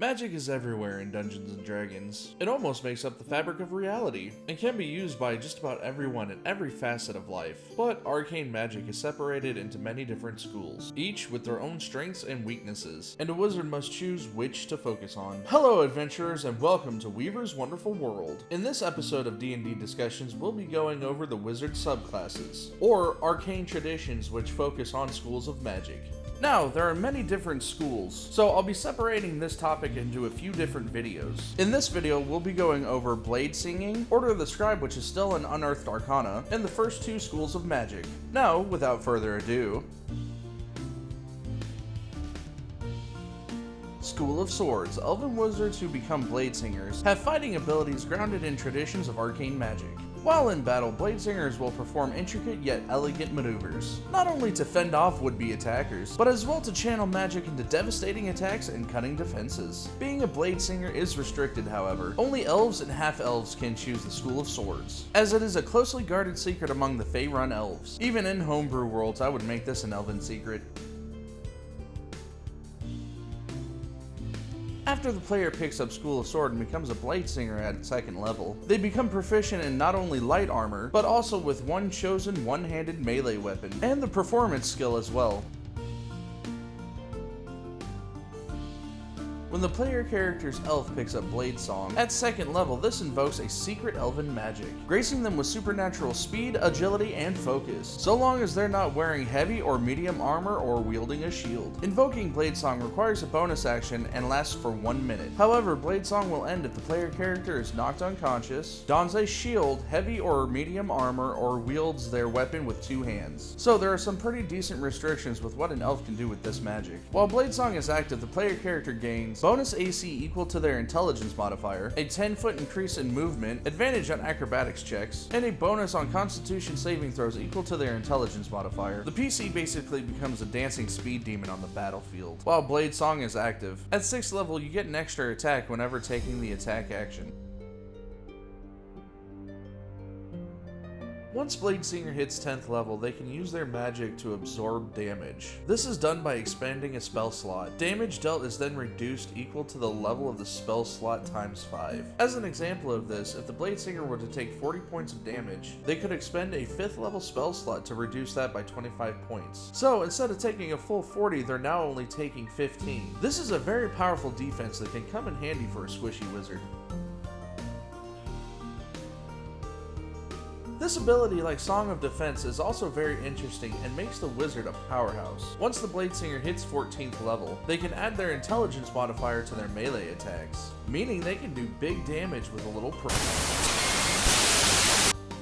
Magic is everywhere in Dungeons & Dragons. It almost makes up the fabric of reality, and can be used by just about everyone in every facet of life. But arcane magic is separated into many different schools, each with their own strengths and weaknesses, and a wizard must choose which to focus on. Hello adventurers, and welcome to Weaver's Wonderful World. In this episode of D&D Discussions, we'll be going over the wizard subclasses, or arcane traditions which focus on schools of magic. Now, there are many different schools, so I'll be separating this topic into a few different videos. In this video, we'll be going over Bladesinging, Order of the Scribe, which is still an unearthed arcana, and the first two schools of magic. Now, without further ado, School of Swords. Elven wizards who become Bladesingers have fighting abilities grounded in traditions of arcane magic. While in battle, Bladesingers will perform intricate yet elegant maneuvers, not only to fend off would-be attackers, but as well to channel magic into devastating attacks and cunning defenses. Being a Bladesinger is restricted, however. Only elves and half-elves can choose the School of Swords, as it is a closely guarded secret among the Faerun elves. Even in homebrew worlds, I would make this an elven secret. After the player picks up School of Sword and becomes a Bladesinger at 2nd level, they become proficient in not only light armor, but also with one chosen one-handed melee weapon, and the performance skill as well. When the player character's elf picks up Bladesong, at 2nd level this invokes a secret elven magic, gracing them with supernatural speed, agility, and focus, so long as they're not wearing heavy or medium armor or wielding a shield. Invoking Bladesong requires a bonus action and lasts for 1 minute. However, Bladesong will end if the player character is knocked unconscious, dons a shield, heavy or medium armor, or wields their weapon with 2 hands. So there are some pretty decent restrictions with what an elf can do with this magic. While Bladesong is active, the player character gains bonus AC equal to their intelligence modifier, a 10-foot increase in movement, advantage on acrobatics checks, and a bonus on constitution saving throws equal to their intelligence modifier. The PC basically becomes a dancing speed demon on the battlefield, while Bladesong is active. At 6th level, you get an extra attack whenever taking the attack action. Once Bladesinger hits 10th level, they can use their magic to absorb damage. This is done by expanding a spell slot. Damage dealt is then reduced equal to the level of the spell slot times 5. As an example of this, if the Bladesinger were to take 40 points of damage, they could expend a 5th level spell slot to reduce that by 25 points. So instead of taking a full 40, they're now only taking 15. This is a very powerful defense that can come in handy for a squishy wizard. This ability, like Song of Defense, is also very interesting and makes the wizard a powerhouse. Once the Bladesinger hits 14th level, they can add their intelligence modifier to their melee attacks, meaning they can do big damage with a little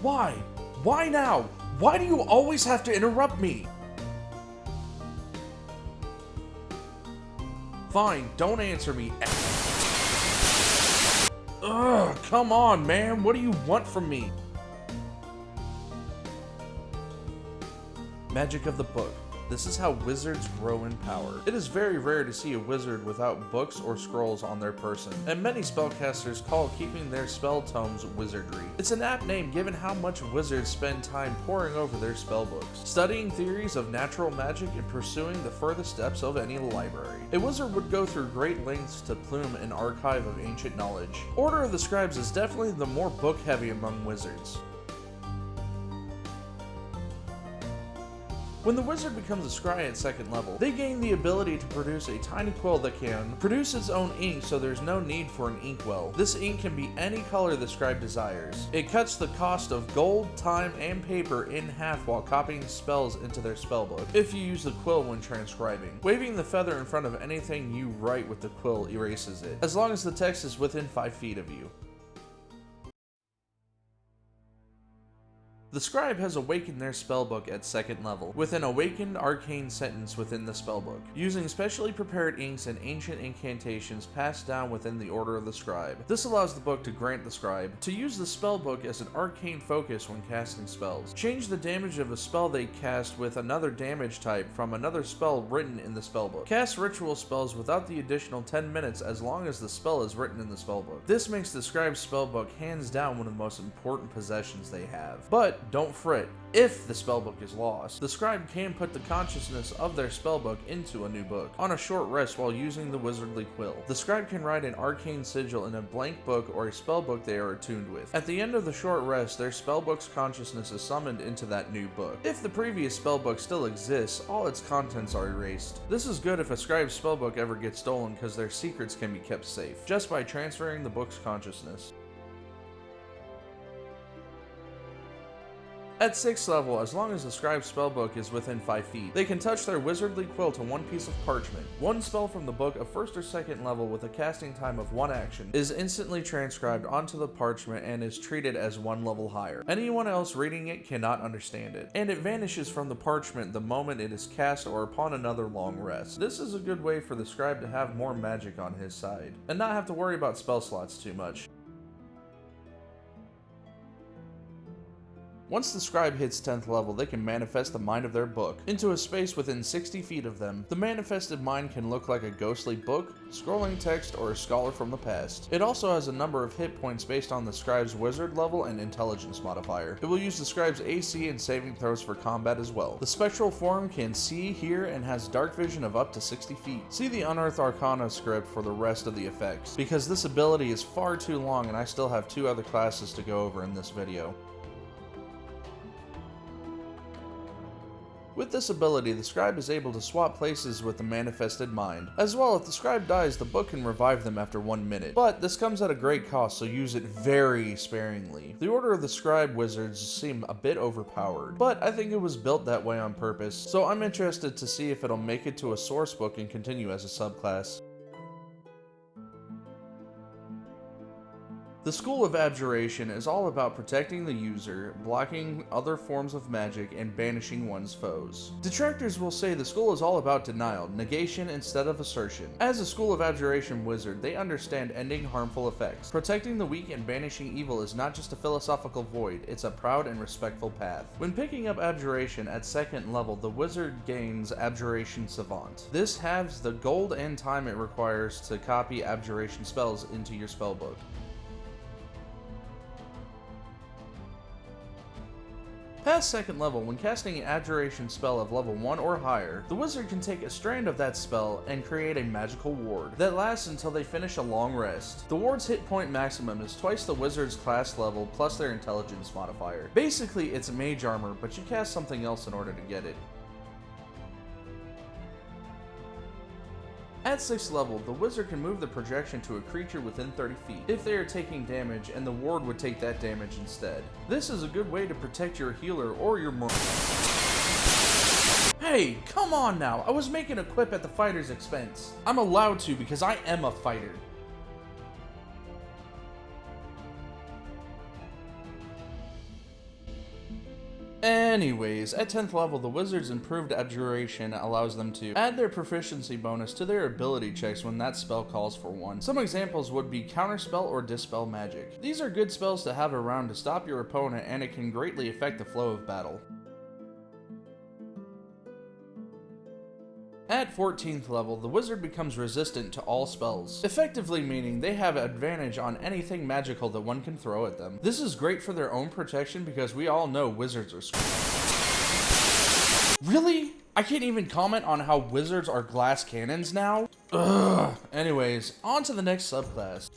Why? Why now? Why do you always have to interrupt me? Fine, don't answer me. Ugh, come on, man, what do you want from me? Magic of the book. This is how wizards grow in power. It is very rare to see a wizard without books or scrolls on their person, and many spellcasters call keeping their spell tomes wizardry. It's an apt name given how much wizards spend time poring over their spellbooks, studying theories of natural magic and pursuing the furthest steps of any library. A wizard would go through great lengths to plume an archive of ancient knowledge. Order of the Scribes is definitely the more book-heavy among wizards. When the wizard becomes a scry at 2nd level, they gain the ability to produce a tiny quill that can produce its own ink, so there's no need for an inkwell. This ink can be any color the scribe desires. It cuts the cost of gold, time, and paper in half while copying spells into their spellbook, if you use the quill when transcribing. Waving the feather in front of anything you write with the quill erases it, as long as the text is within 5 feet of you. The scribe has awakened their spellbook at 2nd level, with an awakened arcane sentence within the spellbook, using specially prepared inks and ancient incantations passed down within the order of the scribe. This allows the book to grant the scribe to use the spellbook as an arcane focus when casting spells. Change the damage of a spell they cast with another damage type from another spell written in the spellbook. Cast ritual spells without the additional 10 minutes as long as the spell is written in the spellbook. This makes the scribe's spellbook hands down one of the most important possessions they have. But But don't fret, if the spellbook is lost, the scribe can put the consciousness of their spellbook into a new book on a short rest while using the wizardly quill. The scribe can write an arcane sigil in a blank book or a spellbook they are attuned with. At the end of the short rest, their spellbook's consciousness is summoned into that new book. If the previous spellbook still exists, all its contents are erased. This is good if a scribe's spellbook ever gets stolen because their secrets can be kept safe, just by transferring the book's consciousness. At 6th level, as long as the scribe's spellbook is within 5 feet, they can touch their wizardly quill to one piece of parchment. One spell from the book of 1st or 2nd level with a casting time of 1 action is instantly transcribed onto the parchment and is treated as 1 level higher. Anyone else reading it cannot understand it, and it vanishes from the parchment the moment it is cast or upon another long rest. This is a good way for the scribe to have more magic on his side, and not have to worry about spell slots too much. Once the scribe hits 10th level, they can manifest the mind of their book into a space within 60 feet of them. The manifested mind can look like a ghostly book, scrolling text, or a scholar from the past. It also has a number of hit points based on the scribe's wizard level and intelligence modifier. It will use the scribe's AC and saving throws for combat as well. The spectral form can see, hear, and has dark vision of up to 60 feet. See the Unearthed Arcana script for the rest of the effects, because this ability is far too long and I still have 2 other classes to go over in this video. With this ability, the scribe is able to swap places with the manifested mind. As well, if the scribe dies, the book can revive them after 1 minute. But this comes at a great cost, so use it very sparingly. The Order of the Scribe Wizards seem a bit overpowered, but I think it was built that way on purpose, so I'm interested to see if it'll make it to a source book and continue as a subclass. The School of Abjuration is all about protecting the user, blocking other forms of magic, and banishing one's foes. Detractors will say the school is all about denial, negation instead of assertion. As a School of Abjuration wizard, they understand ending harmful effects. Protecting the weak and banishing evil is not just a philosophical void, it's a proud and respectful path. When picking up Abjuration at 2nd level, the wizard gains Abjuration Savant. This halves the gold and time it requires to copy Abjuration spells into your spellbook. Past 2nd level, when casting an Abjuration spell of level 1 or higher, the wizard can take a strand of that spell and create a magical ward that lasts until they finish a long rest. The ward's hit point maximum is twice the wizard's class level plus their intelligence modifier. Basically, it's mage armor, but you cast something else in order to get it. At 6th level, the wizard can move the projection to a creature within 30 feet if they are taking damage, and the ward would take that damage instead. This is a good way to protect your healer or your Hey, come on now, I was making a quip at the fighter's expense. I'm allowed to because I am a fighter. Anyways, at 10th level, the wizard's improved Abjuration allows them to add their proficiency bonus to their ability checks when that spell calls for one. Some examples would be Counterspell or Dispel Magic. These are good spells to have around to stop your opponent, and it can greatly affect the flow of battle. At 14th level, the wizard becomes resistant to all spells, effectively meaning they have advantage on anything magical that one can throw at them. This is great for their own protection because we all know wizards are Really? I can't even comment on how wizards are glass cannons now? Ugh. Anyways, on to the next subclass.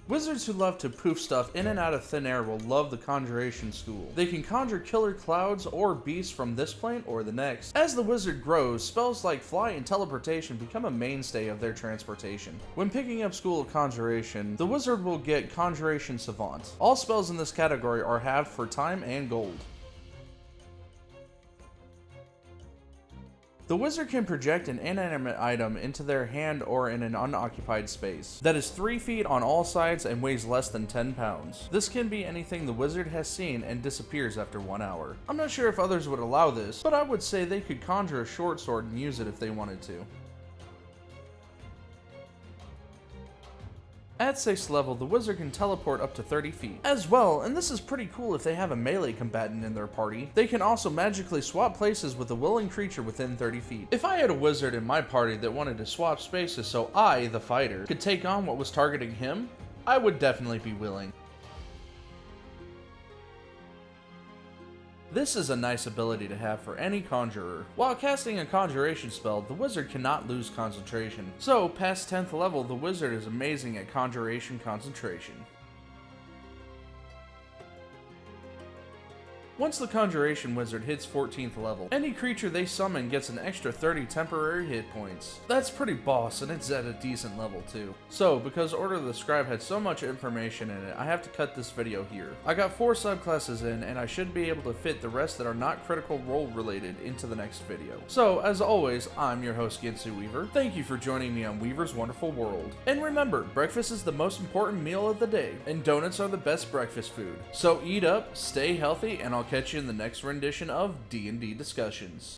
Wizards who love to poof stuff in and out of thin air will love the Conjuration school. They can conjure killer clouds or beasts from this plane or the next. As the wizard grows, spells like fly and teleportation become a mainstay of their transportation. When picking up School of Conjuration, the wizard will get Conjuration Savant. All spells in this category are halved for time and gold. The wizard can project an inanimate item into their hand or in an unoccupied space that is 3 feet on all sides and weighs less than 10 pounds. This can be anything the wizard has seen and disappears after 1 hour. I'm not sure if others would allow this, but I would say they could conjure a short sword and use it if they wanted to. At 6th level, the wizard can teleport up to 30 feet. As well, and this is pretty cool if they have a melee combatant in their party, they can also magically swap places with a willing creature within 30 feet. If I had a wizard in my party that wanted to swap spaces so I, the fighter, could take on what was targeting him, I would definitely be willing. This is a nice ability to have for any conjurer. While casting a conjuration spell, the wizard cannot lose concentration. So, past 10th level, the wizard is amazing at conjuration concentration. Once the Conjuration Wizard hits 14th level, any creature they summon gets an extra 30 temporary hit points. That's pretty boss, and it's at a decent level too. So, because Order of the Scribe had so much information in it, I have to cut this video here. I got 4 subclasses in, and I should be able to fit the rest that are not critical role related into the next video. So, as always, I'm your host Ginsu Weaver. Thank you for joining me on Weaver's Wonderful World. And remember, breakfast is the most important meal of the day, and donuts are the best breakfast food. So eat up, stay healthy, and I'll catch you in the next rendition of D&D Discussions.